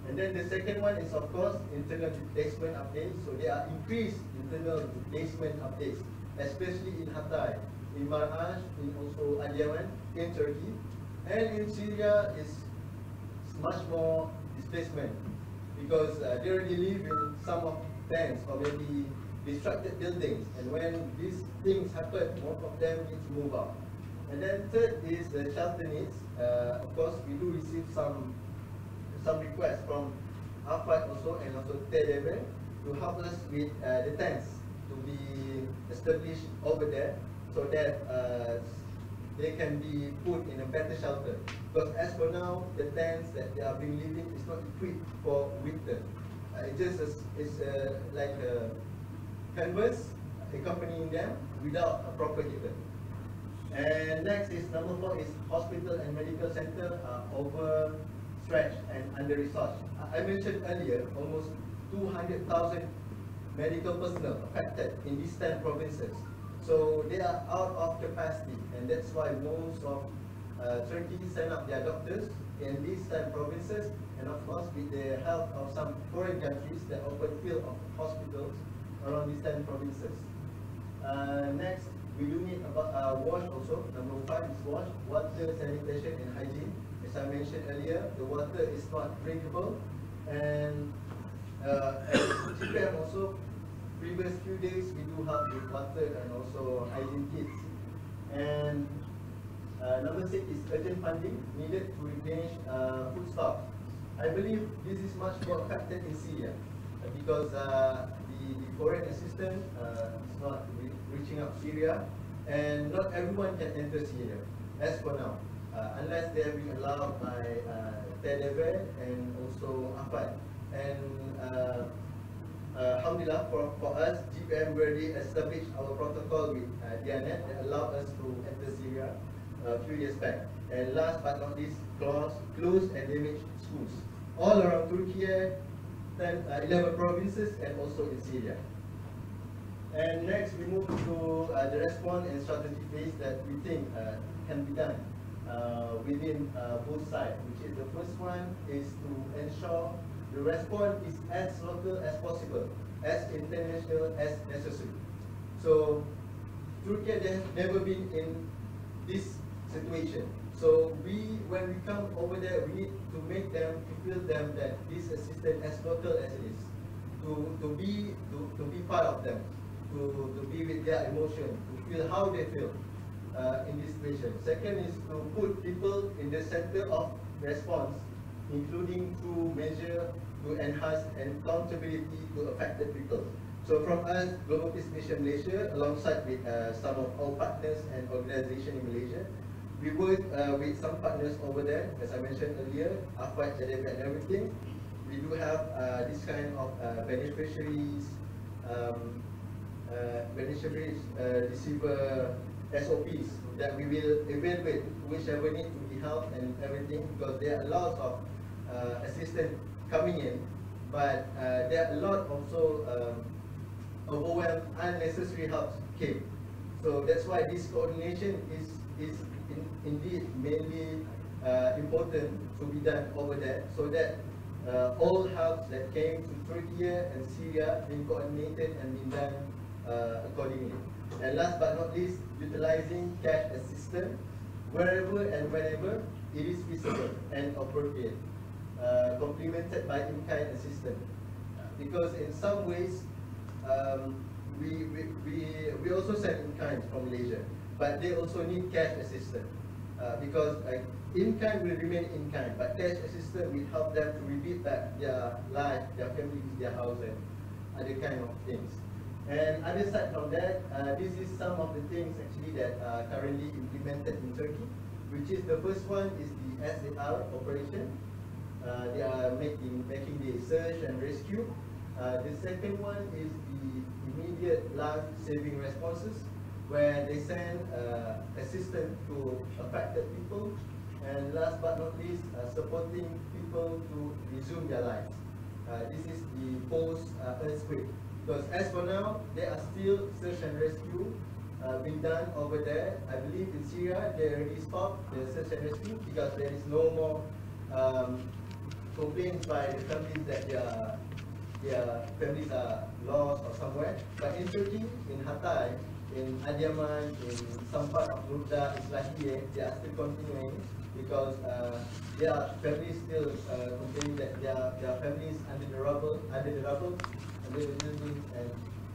And then the second one is of course internal replacement updates. So there are increased internal replacement updates, especially in Hatay, in Marash, in also Jalan in Turkey, and in Syria is much more displacement because they already live in some of tents or maybe destructed buildings, and when these things happen, most of them need to move out. And then third is the shelter needs. Of course, we do receive some requests from AFAD also and also TDB to help us with the tents to be established over there so that they can be put in a better shelter. Because as for now, the tents that they are being living is not equipped for winter. It's like a canvas accompanying them without a proper heater. And next is number 4 is hospital and medical center are overstretched and under-resourced. I mentioned earlier, almost 200,000 medical personnel affected in these 10 provinces. So they are out of capacity, and that's why most of Turkey send up their doctors in these 10 provinces, and of course with the help of some foreign countries that open field of hospitals around these 10 provinces. Next, we do need about wash also. Number 5 is wash, water, sanitation and hygiene. As I mentioned earlier, the water is not drinkable, and GPM also, previous few days we do help with water and also hygiene kits. And number 6 is urgent funding needed to replenish food stocks. I believe this is much more affected in Syria because the foreign assistance is not reaching out Syria, and not everyone can enter Syria as for now, unless they are being allowed by TDB and also AFAD. And alhamdulillah, for us, GPM already established our protocol with Diyanet that allowed us to enter Syria a few years back. And last but not least, closed and damaged schools all around Turkiye, 11 provinces and also in Syria. And next we move to the response and strategy phase that we think can be done within both sides, which is the first one is to ensure the response is as local as possible, as international as necessary. So Turkey has never been in this situation. So when we come over there, we need to make them, to feel them that this assistance as local as it is, to be part of them, to be with their emotion, to feel how they feel in this situation. Second is to put people in the center of response, including through measure to enhance accountability to affected people. So from us, Global Peace Mission Malaysia, alongside with some of our partners and organizations in Malaysia, we work with some partners over there, as I mentioned earlier, AFAD, TDB and everything. We do have this kind of beneficiaries receiver SOPs that we will evaluate whichever need to be helped and everything, because there are lots of assistance coming in, but there are a lot also overwhelmed unnecessary help came. So that's why this coordination is indeed mainly important to be done over there, so that all help that came to Turkey and Syria being coordinated and being done accordingly. And last but not least, utilizing cash assistance wherever and whenever it is feasible and appropriate, complemented by in-kind assistance. Because in some ways, we also send in-kind from Malaysia, but they also need cash assistance. Because in-kind will remain in-kind, but cash assistance will help them to rebuild back their life, their families, their house, and other kind of things. And other side from that, this is some of the things actually that are currently implemented in Turkey, which is the first one is the SAR operation. They are making the search and rescue. The second one is the immediate life-saving responses, where they send assistance to affected people, and last but not least, supporting people to resume their lives. This is the post-earthquake, because as for now, there are still search and rescue being done over there. I believe in Syria, they already stopped the search and rescue because there is no more complaints by the families that their families are lost or somewhere. But in Turkey, in Hatay, in Adiyaman, in some part of Nurda, Islahiye, they are still continuing because their families still complaining that their families under the rubble, under the buildings and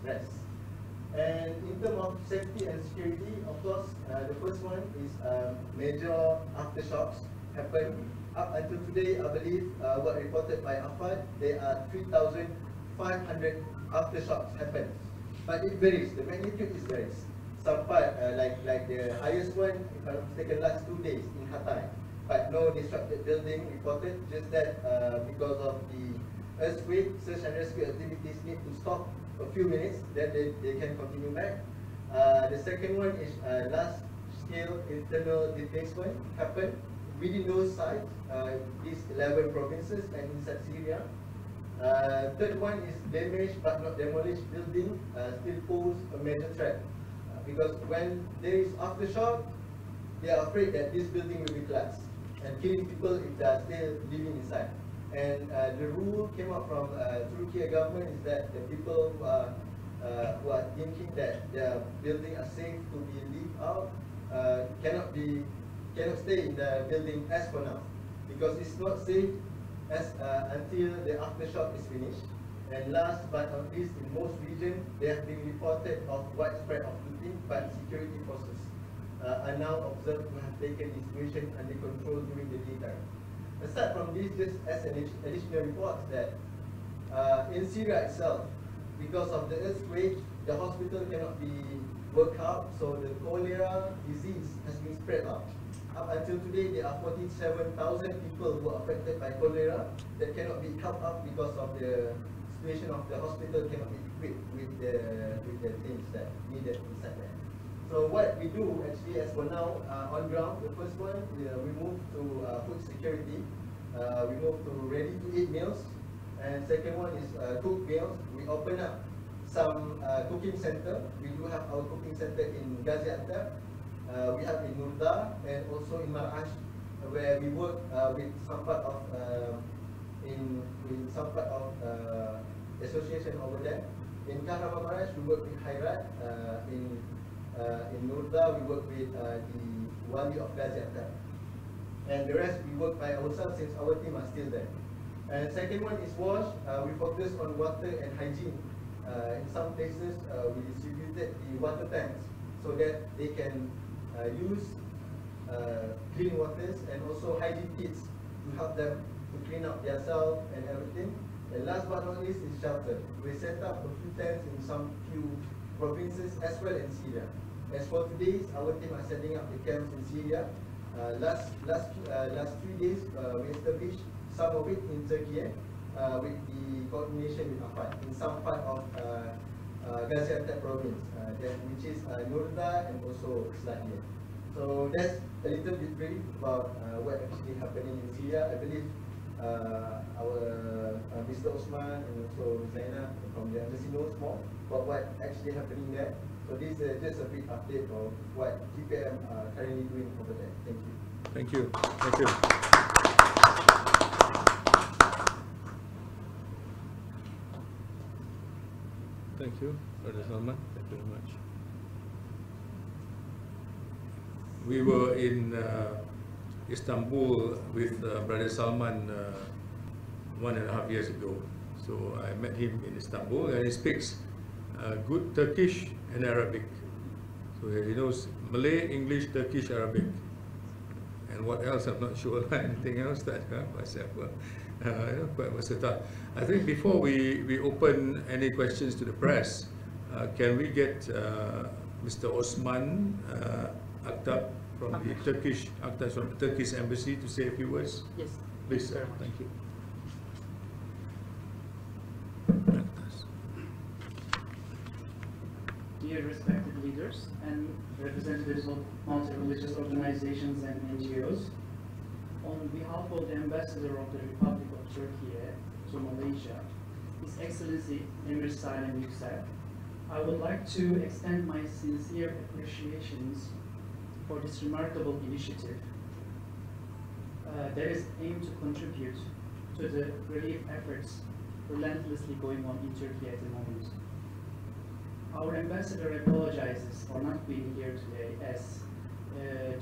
rest. And in terms of safety and security, of course, The first one is major aftershocks happened. Up until today, I believe what reported by AFAD, there are 3,500 aftershocks happened. But it varies, the magnitude is varies. Some part, like the highest one, if I'm not mistaken, last 2 days in Hatay. But no disrupted building reported, just that because of the earthquake, search and rescue activities need to stop a few minutes, then they can continue back. The second one is large scale internal displacement happened within those sites, these 11 provinces and inside Syria. Third one is damaged but not demolished building still pose a major threat. Because when there is aftershock, they are afraid that this building will be collapsed and killing people if they are still living inside. And the rule came out from Turkiye government is that the people who are thinking that their building are safe to be lived out cannot stay in the building as for now, because it's not safe as until the aftershock is finished. And last but not least, in most regions, there have been reported of widespread of looting, but security forces are now observed to have taken the situation under control during the daytime. Aside from this, just as an additional report that in Syria itself, because of the earthquake, the hospital cannot be worked out, so the cholera disease has been spread out. Up until today, there are 47,000 people who are affected by cholera that cannot be helped out because of the situation of the hospital cannot be equipped with the things that needed inside there. So what we do actually as for now on ground, the first one, we move to food security. We move to ready-to-eat meals. And second one is cooked meals. We open up some cooking center. We do have our cooking center in Gaziantep. We have in Nurda and also in Marash, where we work with some part of association over there. In Kahramanmaraş, we work with Khairat. In Nurda, we work with the Wali of Gaziantep. And the rest we work by ourselves since our team are still there. And second one is wash. We focus on water and hygiene. In some places, we distributed the water tanks so that they can use clean waters and also hygiene kits to help them to clean up themselves and everything. And last but not least is shelter. We set up a few tents in some few provinces as well in Syria. As for today, our team are setting up the camps in Syria. Last 3 days, we established some of it in Turkiye with the coordination with AFAD in some part of Gaziantep province, which is Nurda and also Sladia. So that's a little bit brief about what actually happening in Syria. I believe our Mr. Osman and also Zainab from the embassy knows more about what actually happening there. So this is just a brief update of what GPM are currently doing over there. Thank you. Thank you. Thank you. Thank you, Brother Salman. Thank you very much. We were in Istanbul with Brother Salman 1.5 years ago. So I met him in Istanbul, and he speaks good Turkish and Arabic. So he knows Malay, English, Turkish, Arabic. And what else? I'm not sure. Anything else that myself quite versatile. I think before we open any questions to the press, can we get Mr. Osman Aktab from the Turkish embassy to say a few words? Yes. Please, sir. Thank you. Dear respected leaders and representatives of multi-religious organizations and NGOs, on behalf of the Ambassador of the Republic of Turkey to Malaysia, His Excellency Emir Salim Yüksel, I would like to extend my sincere appreciations for this remarkable initiative that is aimed to contribute to the relief efforts relentlessly going on in Turkey at the moment. Our ambassador apologizes for not being here today as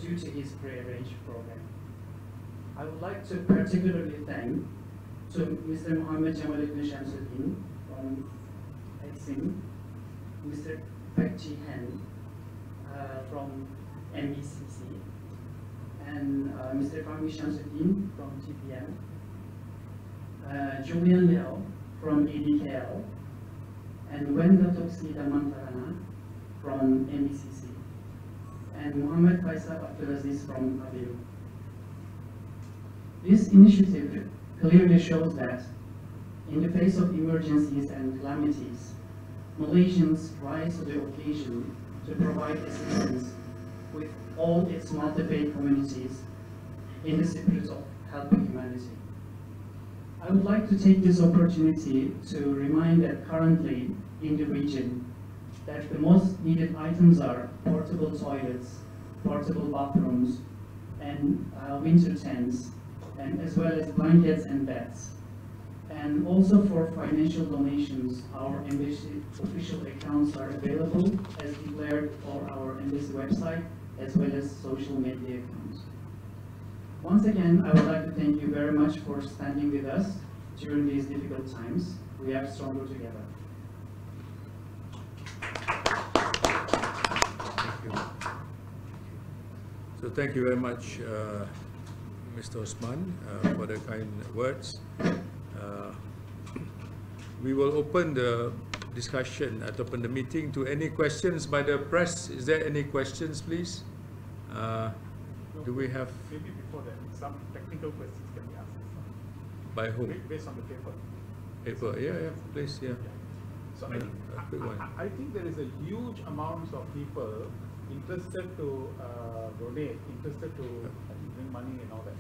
due to his prearranged program. I would like to particularly thank to Mr. Muhammad Jamaluddin Shamsuddin from Exim, Mr. Pek Ji Hen from MBCC, and Mr. Fahmi Shamsuddin from GPM, Julian Liao from ADKL, and Wenda Toksida Mantarana from MBCC, and Muhammad Faisal Abdulaziz from Baharu. This initiative clearly shows that in the face of emergencies and calamities, Malaysians rise to the occasion to provide assistance with all its multi-faith communities in the spirit of helping humanity. I would like to take this opportunity to remind that currently in the region that the most needed items are portable toilets, portable bathrooms, and winter tents, and as well as blankets and beds. And also for financial donations, our embassy official accounts are available as declared for our embassy website as well as social media accounts. Once again, I would like to thank you very much for standing with us during these difficult times. We are stronger together. Thank you. So thank you very much, Mr. Osman, for the kind words. We will open the discussion at open the meeting to any questions by the press. Is there any questions, please? Do we have? Maybe before that, some technical questions can be asked. By whom? Based on the paper. Paper, yeah, please, yeah. So I I think there is a huge amount of people interested to donate, interested to bring money and all that.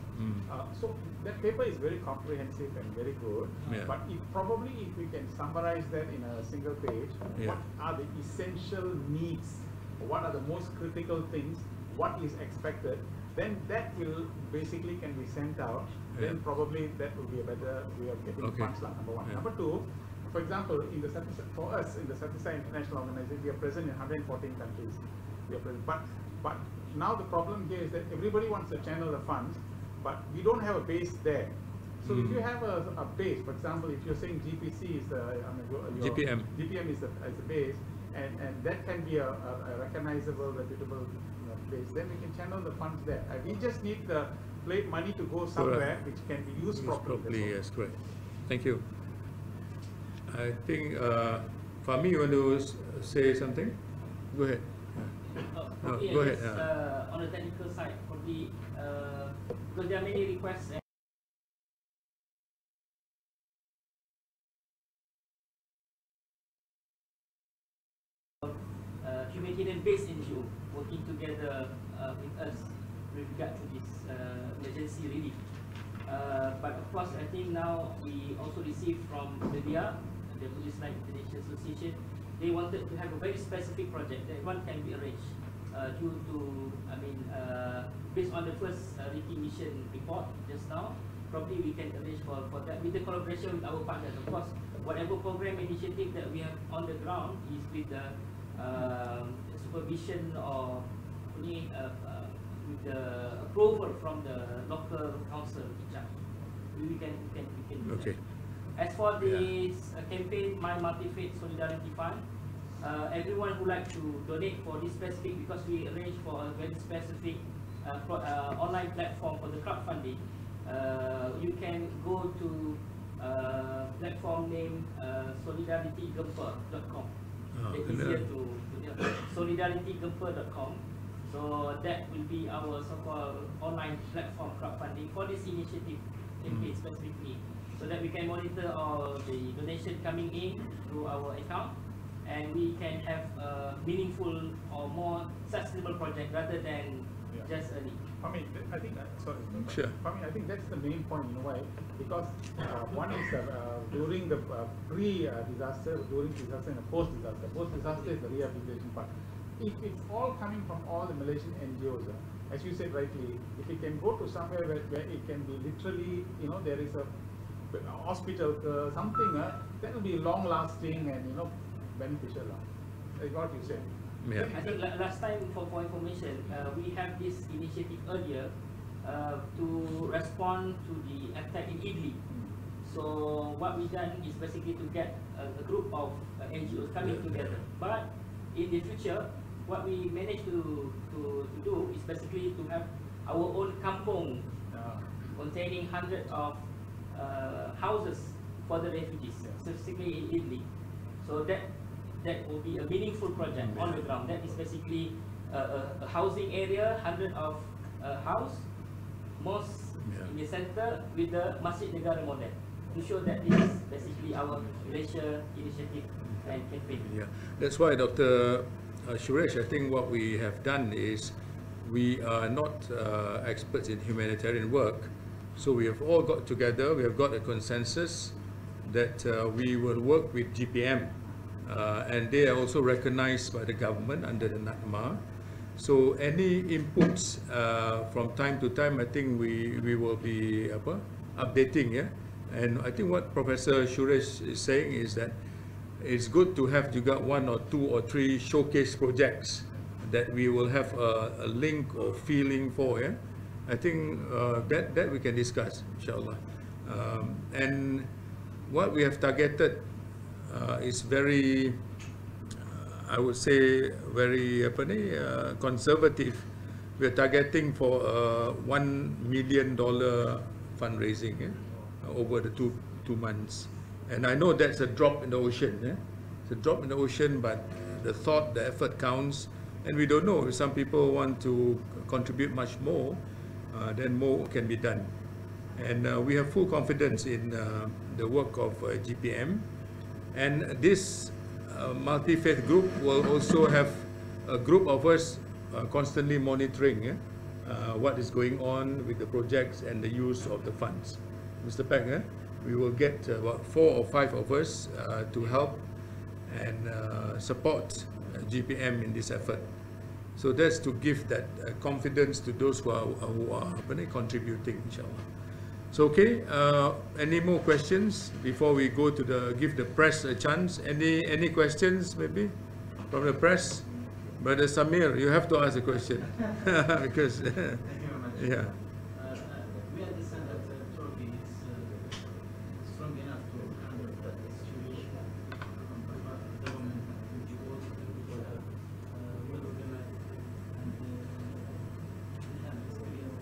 So that paper is very comprehensive and very good. Yeah. But probably if we can summarize that in a single page, Yeah. what are the essential needs? What are the most critical things? What is expected? Then that will basically can be sent out. Yeah. Then probably that will be a better way of getting funds. Number one. Yeah. Number two. For example, in the for us in the Satisai International Organization, we are present in 114 countries. We are present, but now the problem here is that everybody wants to channel the funds, but we don't have a base there. So if you have a base, for example, if you're saying GPC is the GPM is the base, and that can be a recognizable, reputable base, then we can channel the funds there. And we just need the money to go somewhere which can be used properly. Yes, correct. Thank you. I think, Fahmi, you want to say something? Go ahead. Go ahead. On the technical side, probably, because there are many requests. Humanitarian-based NGO working together with us with regard to this emergency relief. But of course, I think now we also received from the Police Line International Association. They wanted to have a very specific project that one can be arranged due to, based on the first recognition report just now. Probably we can arrange for that with the collaboration with our partners. Of course, whatever program initiative that we have on the ground is with the supervision or with the approval from the local council in charge. We can do that. As for this campaign, My Multifaith Solidarity Fund, everyone who like to donate for this specific, because we arrange for a very specific online platform for the crowdfunding, you can go to platform name solidaritygemper.com. Easier to solidaritygemper.com. So that will be our so-called online platform crowdfunding for this initiative campaign specifically, so that we can monitor all the donation coming in through our account, and we can have a meaningful or more sustainable project rather than just a need. I think, sorry. Sure. I think that's the main point, you know why? Because one is during the pre-disaster, during disaster and post-disaster. Post-disaster is the rehabilitation part. If it's all coming from all the Malaysian NGOs, as you said rightly, if it can go to somewhere where it can be literally, there is a hospital, something that will be long-lasting and beneficial. Like what you said. Yeah. I think last time, for information, we have this initiative earlier to respond to the attack in Idlib. So what we done is basically to get a group of NGOs coming together. But in the future, what we managed to do is basically to have our own kampong containing hundreds of houses for the refugees, specifically in Italy. So that will be a meaningful project on the ground. That is basically a housing area, hundred of house, mosque in the center with the Masjid Negara model, to show that this is basically our Malaysia initiative and campaign. Yeah, that's why Dr. Suresh, I think what we have done is we are not experts in humanitarian work, so we have all got together, we have got a consensus that we will work with GPM, and they are also recognized by the government under the NATMA. So any inputs from time to time, I think we will be updating. Yeah, and I think what Professor Suresh is saying is that it's good to have juga 1 or 2 or 3 showcase projects that we will have a link or feeling for. Yeah, I think that we can discuss, inshallah. And what we have targeted is very, I would say, very conservative. We are targeting for $1 million fundraising over the two months. And I know that's a drop in the ocean. It's a drop in the ocean, but the thought, the effort counts. And we don't know if some people want to contribute much more, then more can be done. And we have full confidence in the work of GPM. And this multi-faith group will also have a group of us constantly monitoring what is going on with the projects and the use of the funds. Mr. Peng, we will get about 4 or 5 of us to help and support GPM in this effort. So that's to give that confidence to those who are contributing, inshallah. So okay, any more questions before we go to give the press a chance? Any questions maybe from the press? Brother Samir, you have to ask a question because Thank you very much. yeah. We understand that Turkey is strong enough to handle that situation. The government, NGOs, people have well organized and have experience.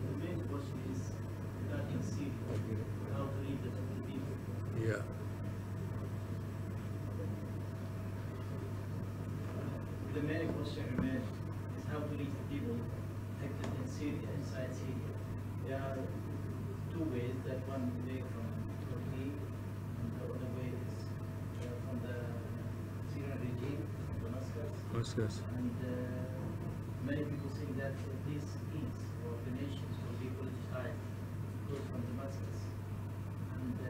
The main question is regarding Syria, how to lead the people. Yeah. The main question remains is how to reach the people affected in Syria, inside Syria. There are 2 ways, that one way from Turkey, and the other way is from the Syrian regime, Damascus. And many people think that these schemes or donations will be politicized, goes from Damascus. And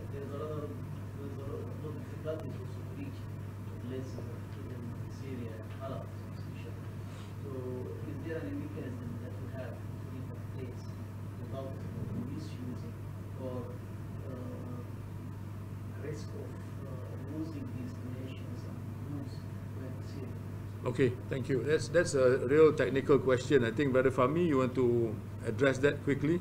there's a lot of difficulties also to reach places of Syria, Halab, especially. So, is there any mechanism that we have to leave a place without misusing or risk of losing these donations and lose Syria? Okay, thank you. That's a real technical question. I think Brother Fahmi, you want to address that quickly?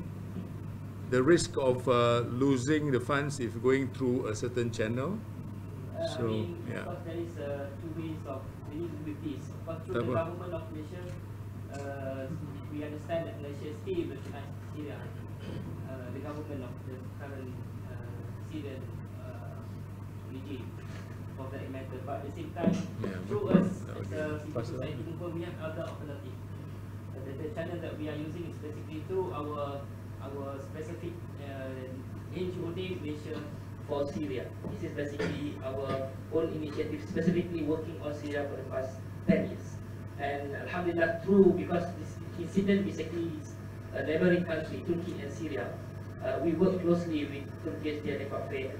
The risk of losing the funds if going through a certain channel. So, I mean, yeah. of course, there is 2 ways of dealing with this. But through the government of Malaysia, we understand that Malaysia still recognizes Syria, the government of the current Syrian regime, for that matter. But at the same time, through us, as a civil society movement, we have other alternatives. The channel that we are using is basically through our specific NGO name, Malaysia for Syria. This is basically our own initiative, specifically working on Syria for the past 10 years. And alhamdulillah, because this incident basically is a neighboring country, Turkey and Syria, we work closely with Turkish and AWANI,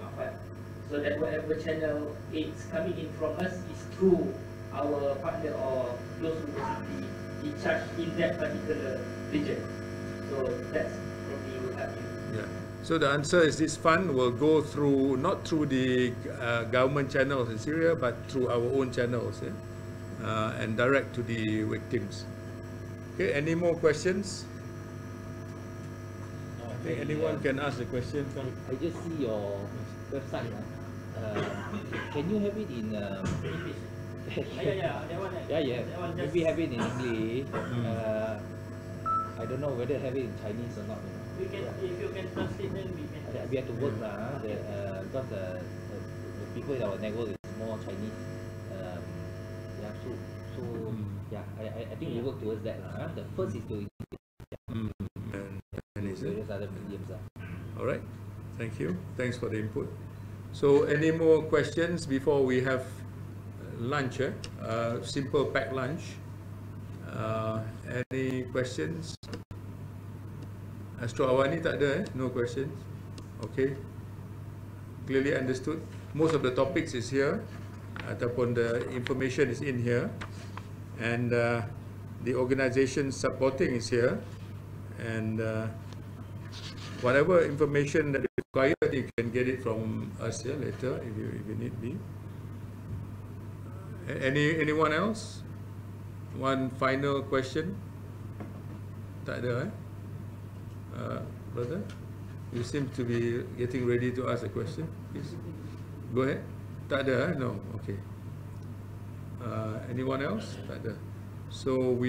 so that whatever channel aids coming in from us is through our partner or those who basically in charge in that particular region. So that's probably will help you. Yeah. So the answer is this fund will go through, not through the government channels in Syria, but through our own channels, and direct to the victims. Okay, any more questions? I think anyone can ask the question. I just see your website. Can you have it in English? That one. Yeah. That one Maybe have it in English. I don't know whether have it in Chinese or not. We can, if you can translate, then we can. We have to work now. Because the people in our network is more Chinese. I think we work towards that. The first is to various other mediums. All right. Thank you. Thanks for the input. So, any more questions before we have lunch? Simple packed lunch. Any questions? Astro AWANI tak ada No questions. Okay. Clearly understood. Most of the topics is here, ataupun the information is in here, and the organisation supporting is here, and whatever information that is required, you can get it from us here later if you need be. Anyone else? One final question? Tak ada, brother? You seem to be getting ready to ask a question. Please. Go ahead. Tak ada, No. Okay. Anyone else? Tak ada. So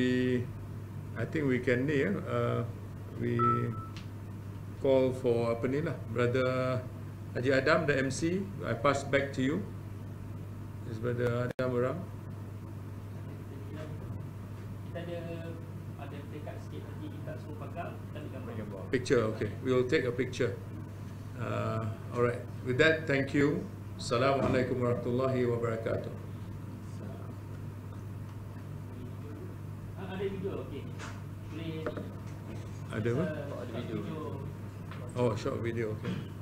I think we can we call for apa ni lah, Brother Haji Adam, the MC. I pass back to you. Is Brother Adam around? Kita ada dekat sikit lagi, kita suruh pakai, kita ambil gambar. Picture, okay. We will take a picture. All right. With that, thank you. Assalamualaikum warahmatullahi wabarakatuh. Ada video, okay. Boleh. Ada apa? Ada video. Oh, short video, okay.